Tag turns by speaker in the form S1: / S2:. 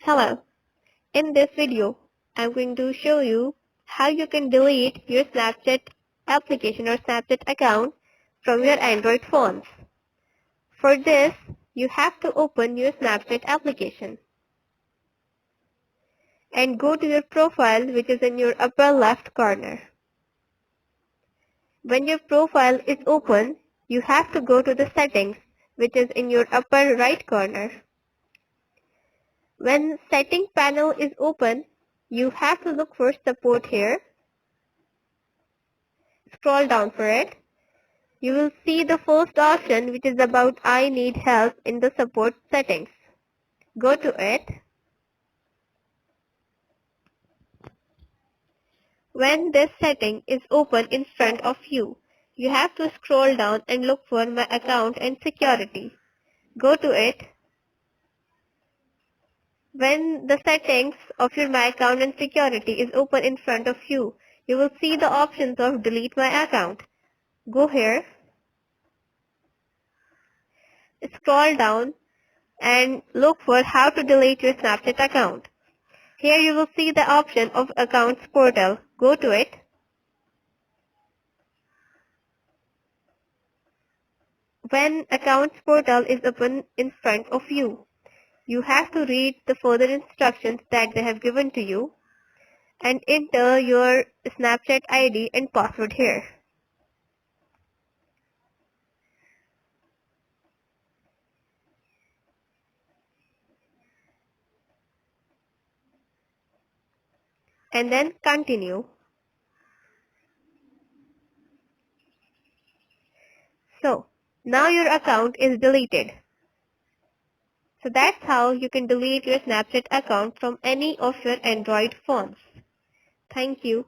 S1: Hello, in this video, I'm going to show you how you can delete your Snapchat application or Snapchat account from your Android phones. For this, you have to open your Snapchat application and go to your profile, which is in your upper left corner. When your profile is open, you have to go to the settings, which is in your upper right corner. When setting panel is open, you have to look for support here. Scroll down for it. You will see the first option, which is about I need help in the support settings. Go to it. When this setting is open in front of you, you have to scroll down and look for My Account and Security. Go to it. When the settings of your My Account and Security is open in front of you, you will see the options of Delete My Account. Go here. Scroll down and look for How to delete your Snapchat account. Here you will see the option of Accounts Portal. Go to it. When Accounts Portal is open in front of you, you have to read the further instructions that they have given to you and enter your Snapchat ID and password here. And then continue. So, now your account is deleted. So that's how you can delete your Snapchat account from any of your Android phones. Thank you.